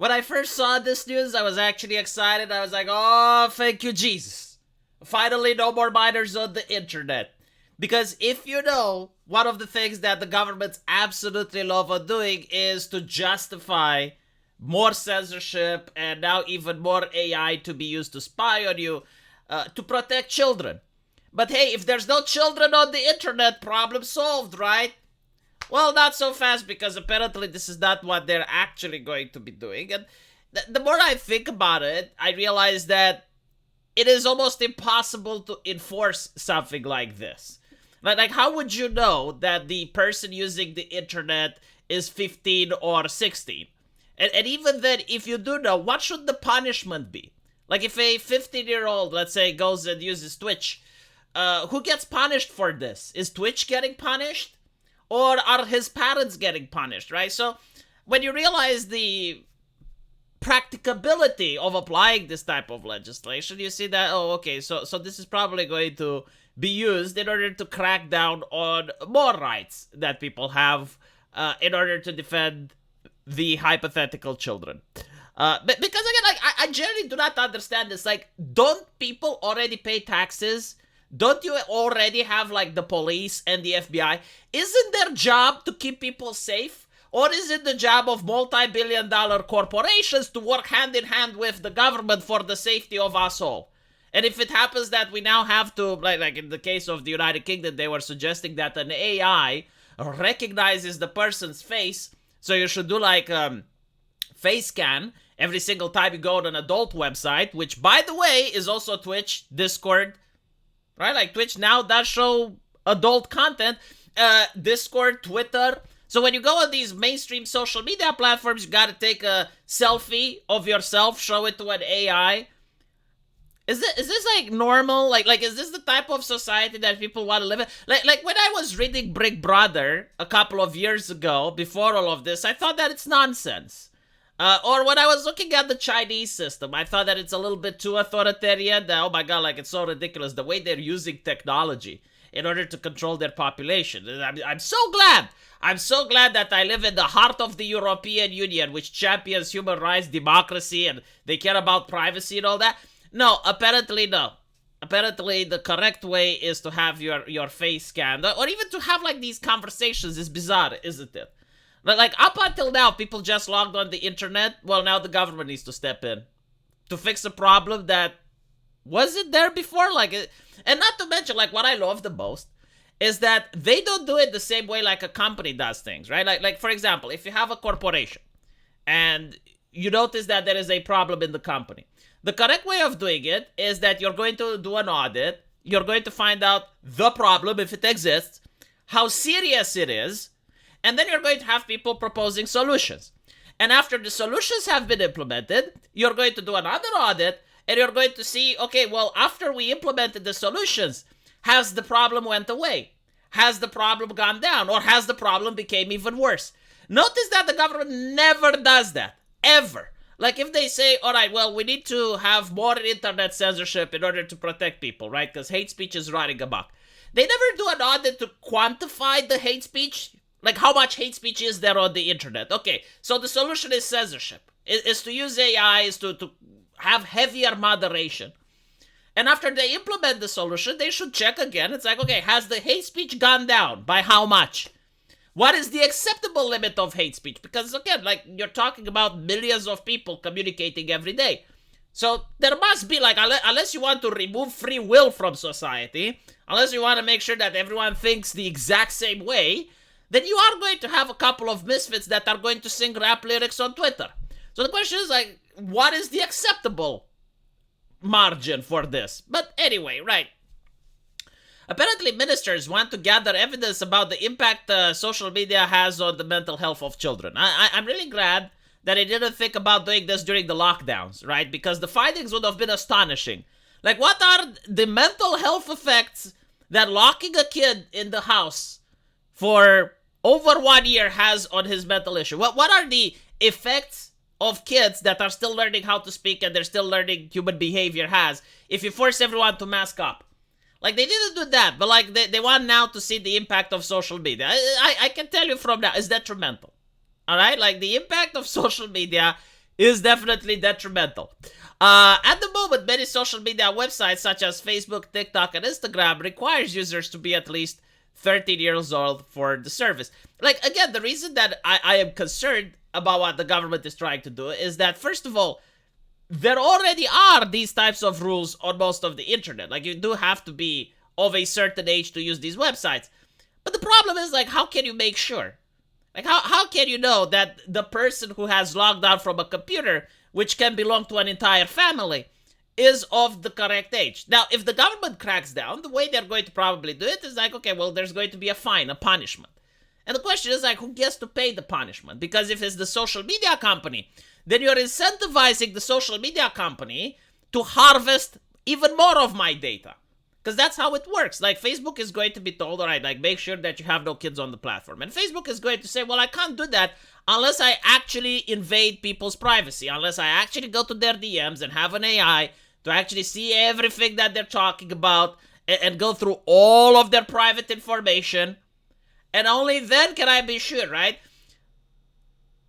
When I first saw this news, I was actually excited. I was like, oh, thank you, Jesus. Finally, no more minors on the internet. Because if you know, one of the things that the governments absolutely love on doing is to justify more censorship and now even more AI to be used to spy on you to protect children. But hey, if there's no children on the internet, problem solved, right? Well, not so fast, because apparently this is not what they're actually going to be doing. And the more I think about it, I realize that it is almost impossible to enforce something like this. Like, how would you know that the person using the internet is 15 or 16? And even then, if you do know, what should the punishment be? Like, if a 15-year-old, let's say, goes and uses Twitch, who gets punished for this? Is Twitch getting punished? Or are his parents getting punished, right? So, when you realize the practicability of applying this type of legislation, you see that, oh, okay, so this is probably going to be used in order to crack down on more rights that people have in order to defend the hypothetical children. But because again, like, I generally do not understand this. Like, don't people already pay taxes? Don't you already have, like, the police and the FBI? Isn't their job to keep people safe? Or is it the job of multi-billion-dollar corporations to work hand-in-hand with the government for the safety of us all? And if it happens that we now have to, like in the case of the United Kingdom, they were suggesting that an AI recognizes the person's face, so you should do, like, face scan every single time you go on an adult website, which, by the way, is also Twitch, Discord, right? Like, Twitch now does show adult content. Discord, Twitter. So when you go on these mainstream social media platforms, you gotta take a selfie of yourself, show it to an AI. Is this like normal? Like is this the type of society that people want to live in? Like when I was reading Brick Brother a couple of years ago, before all of this, I thought that it's nonsense. Or when I was looking at the Chinese system, I thought that it's a little bit too authoritarian. That, oh my god, like, it's so ridiculous the way they're using technology in order to control their population. I'm so glad. I'm so glad that I live in the heart of the European Union, which champions human rights, democracy, and they care about privacy and all that. No, apparently no. Apparently the correct way is to have your face scanned, or even to have, like, these conversations is bizarre, isn't it? Like, up until now, people just logged on the internet. Well, now the government needs to step in to fix a problem that wasn't there before. And not to mention, like, what I love the most is that they don't do it the same way like a company does things, right? Like for example, if you have a corporation and you notice that there is a problem in the company, the correct way of doing it is that you're going to do an audit. You're going to find out the problem, if it exists, how serious it is, and then you're going to have people proposing solutions. And after the solutions have been implemented, you're going to do another audit, and you're going to see, okay, well, after we implemented the solutions, has the problem went away? Has the problem gone down? Or has the problem became even worse? Notice that the government never does that. Ever. Like, if they say, all right, well, we need to have more internet censorship in order to protect people, right? Because hate speech is running amok. They never do an audit to quantify the hate speech. Like, how much hate speech is there on the internet? Okay, so the solution is censorship. Is to use AI, is to have heavier moderation. And after they implement the solution, they should check again. It's like, okay, has the hate speech gone down? By how much? What is the acceptable limit of hate speech? Because again, like, you're talking about millions of people communicating every day. So there must be, like, unless you want to remove free will from society, unless you want to make sure that everyone thinks the exact same way, then you are going to have a couple of misfits that are going to sing rap lyrics on Twitter. So the question is, like, what is the acceptable margin for this? But anyway, right. Apparently, ministers want to gather evidence about the impact social media has on the mental health of children. I'm really glad that they didn't think about doing this during the lockdowns, right? Because the findings would have been astonishing. Like, what are the mental health effects that locking a kid in the house for over 1 year has on his mental issue? What are the effects of kids that are still learning how to speak and they're still learning human behavior has if you force everyone to mask up? Like, they didn't do that, but, like, they want now to see the impact of social media. I can tell you from now, it's detrimental. All right? Like, the impact of social media is definitely detrimental. At the moment, many social media websites such as Facebook, TikTok, and Instagram requires users to be at least 13 years old for the service. Like, again, the reason that I am concerned about what the government is trying to do is that, first of all, there already are these types of rules on most of the internet. Like, you do have to be of a certain age to use these websites. But the problem is, like, how can you make sure? Like, how can you know that the person who has logged on from a computer, which can belong to an entire family, is of the correct age? Now, if the government cracks down, the way they're going to probably do it is like, okay, well, there's going to be a fine, a punishment. And the question is, like, who gets to pay the punishment? Because if it's the social media company, then you're incentivizing the social media company to harvest even more of my data. Because that's how it works. Like, Facebook is going to be told, all right, like, make sure that you have no kids on the platform. And Facebook is going to say, well, I can't do that unless I actually invade people's privacy, unless I actually go to their DMs and have an AI to actually see everything that they're talking about and go through all of their private information. And only then can I be sure, right?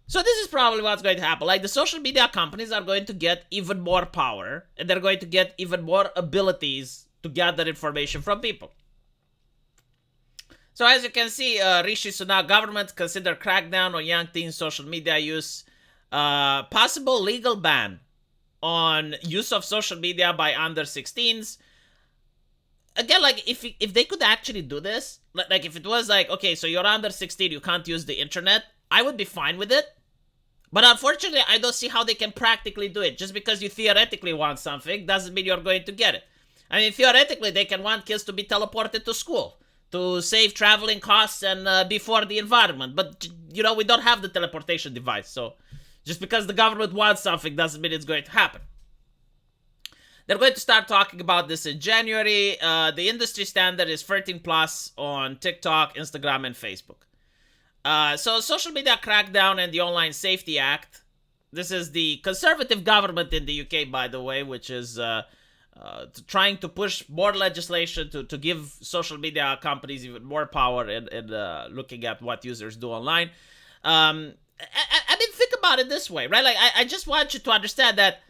So this is probably what's going to happen. Like, the social media companies are going to get even more power, and they're going to get even more abilities to gather information from people. So as you can see, Rishi Sunak government consider crackdown on young teens' social media use, possible legal ban on use of social media by under 16s. Again, like, if they could actually do this, like, if it was like, okay, so you're under 16, you can't use the internet, I would be fine with it. But unfortunately, I don't see how they can practically do it. Just because you theoretically want something doesn't mean you're going to get it. I mean, theoretically, they can want kids to be teleported to school to save traveling costs and be for the environment. But, you know, we don't have the teleportation device. So just because the government wants something doesn't mean it's going to happen. They're going to start talking about this in January. The industry standard is 13 plus on TikTok, Instagram, and Facebook. So social media crackdown and the Online Safety Act. This is the conservative government in the UK, by the way, which is trying to push more legislation to give social media companies even more power in looking at what users do online. I mean, think about it this way, right? Like, I just want you to understand that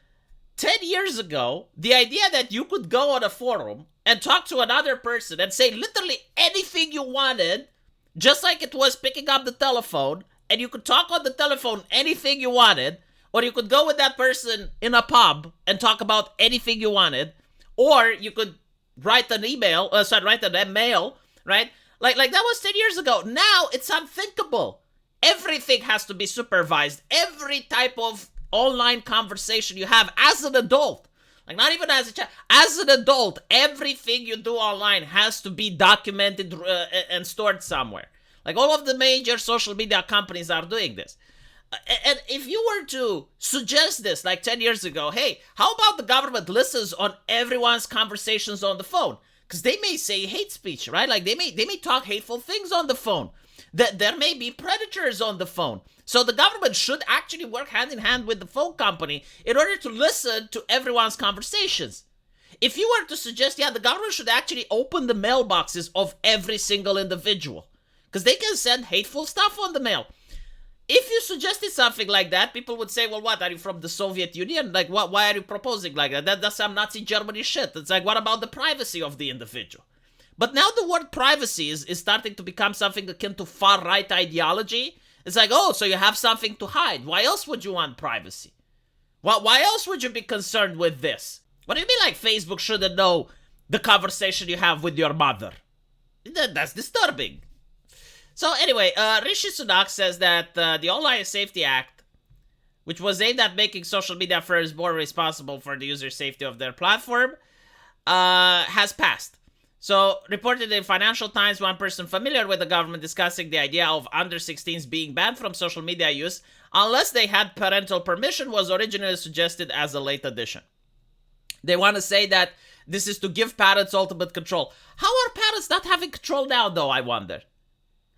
10 years ago, the idea that you could go on a forum and talk to another person and say literally anything you wanted, just like it was picking up the telephone, and you could talk on the telephone anything you wanted, or you could go with that person in a pub and talk about anything you wanted, or you could write an email, write an mail, right? Like that was 10 years ago. Now it's unthinkable. Everything has to be supervised. Every type of online conversation you have as an adult, like not even as a child, as an adult, everything you do online has to be documented and stored somewhere. Like, all of the major social media companies are doing this. And if you were to suggest this like 10 years ago, hey, how about the government listens on everyone's conversations on the phone? Because they may say hate speech, right? Like, they may talk hateful things on the phone. There may be predators on the phone. So the government should actually work hand in hand with the phone company in order to listen to everyone's conversations. If you were to suggest, yeah, the government should actually open the mailboxes of every single individual, because they can send hateful stuff on the mail. If you suggested something like that, people would say, well, what, are you from the Soviet Union? Like, what? Why are you proposing like that? That's some Nazi Germany shit. It's like, what about the privacy of the individual? But now the word privacy is starting to become something akin to far-right ideology. It's like, oh, so you have something to hide. Why else would you want privacy? Why else would you be concerned with this? What do you mean, like, Facebook shouldn't know the conversation you have with your mother? That's disturbing. So anyway, Rishi Sunak says that the Online Safety Act, which was aimed at making social media firms more responsible for the user safety of their platform, has passed. So, reported in Financial Times, one person familiar with the government discussing the idea of under 16s being banned from social media use unless they had parental permission was originally suggested as a late addition. They want to say that this is to give parents ultimate control. How are parents not having control now, though, I wonder?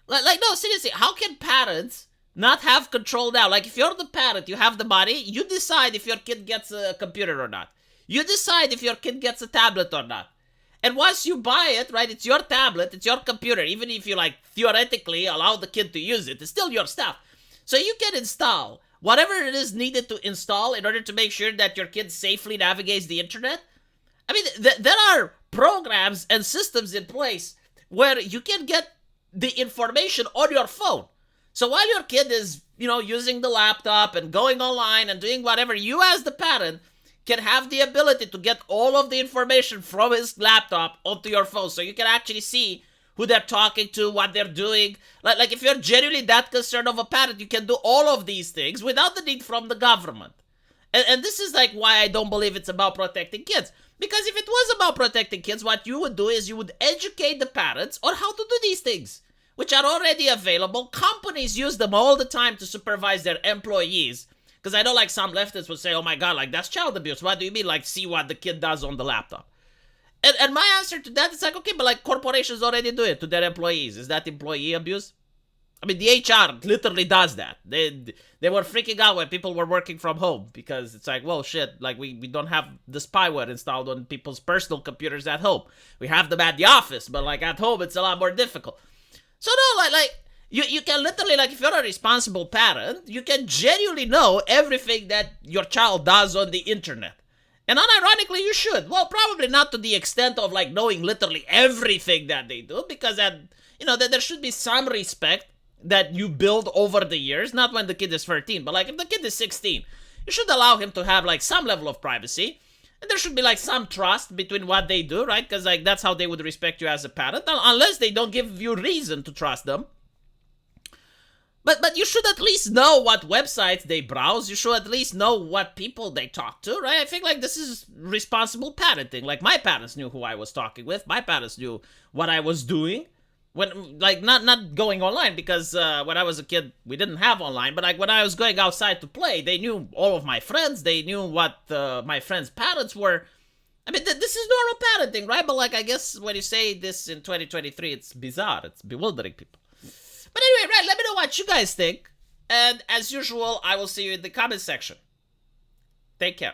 Like, no, seriously, how can parents not have control now? Like, if you're the parent, you have the money, you decide if your kid gets a computer or not. You decide if your kid gets a tablet or not. And once you buy it, right, it's your tablet, it's your computer. Even if you, like, theoretically allow the kid to use it, it's still your stuff. So you can install whatever it is needed to install in order to make sure that your kid safely navigates the internet. I mean, there are programs and systems in place where you can get the information on your phone. So while your kid is, using the laptop and going online and doing whatever, you as the parent can have the ability to get all of the information from his laptop onto your phone. So you can actually see who they're talking to, what they're doing. Like if you're genuinely that concerned of a parent, you can do all of these things without the need from the government. And this is like why I don't believe it's about protecting kids. Because if it was about protecting kids, what you would do is you would educate the parents on how to do these things, which are already available. Companies use them all the time to supervise their employees. Because I know like some leftists would say, oh my god, like that's child abuse. What do you mean? Like see what the kid does on the laptop. And my answer to that is like, okay, but like corporations already do it to their employees. Is that employee abuse? I mean, the HR literally does that. They were freaking out when people were working from home because it's like, well, shit, like we don't have the spyware installed on people's personal computers at home. We have them at the office, but like at home, it's a lot more difficult. So no, like you can literally, like if you're a responsible parent, you can genuinely know everything that your child does on the internet. And unironically, you should. Well, probably not to the extent of like knowing literally everything that they do, because that there should be some respect that you build over the years, not when the kid is 13, but like if the kid is 16, you should allow him to have like some level of privacy, and there should be like some trust between what they do, right? Because like that's how they would respect you as a parent, unless they don't give you reason to trust them. But you should at least know what websites they browse. You should at least know what people they talk to, right? I think like this is responsible parenting. Like my parents knew who I was talking with. My parents knew what I was doing. When like not going online, because when I was a kid we didn't have online, but like when I was going outside to play, they knew all of my friends. They knew what my friends' parents were. I mean, this is normal parenting, right? But like I guess when you say this in 2023, it's bizarre. It's bewildering people. But anyway, right, let me know what you guys think. And as usual, I will see you in the comment section. Take care.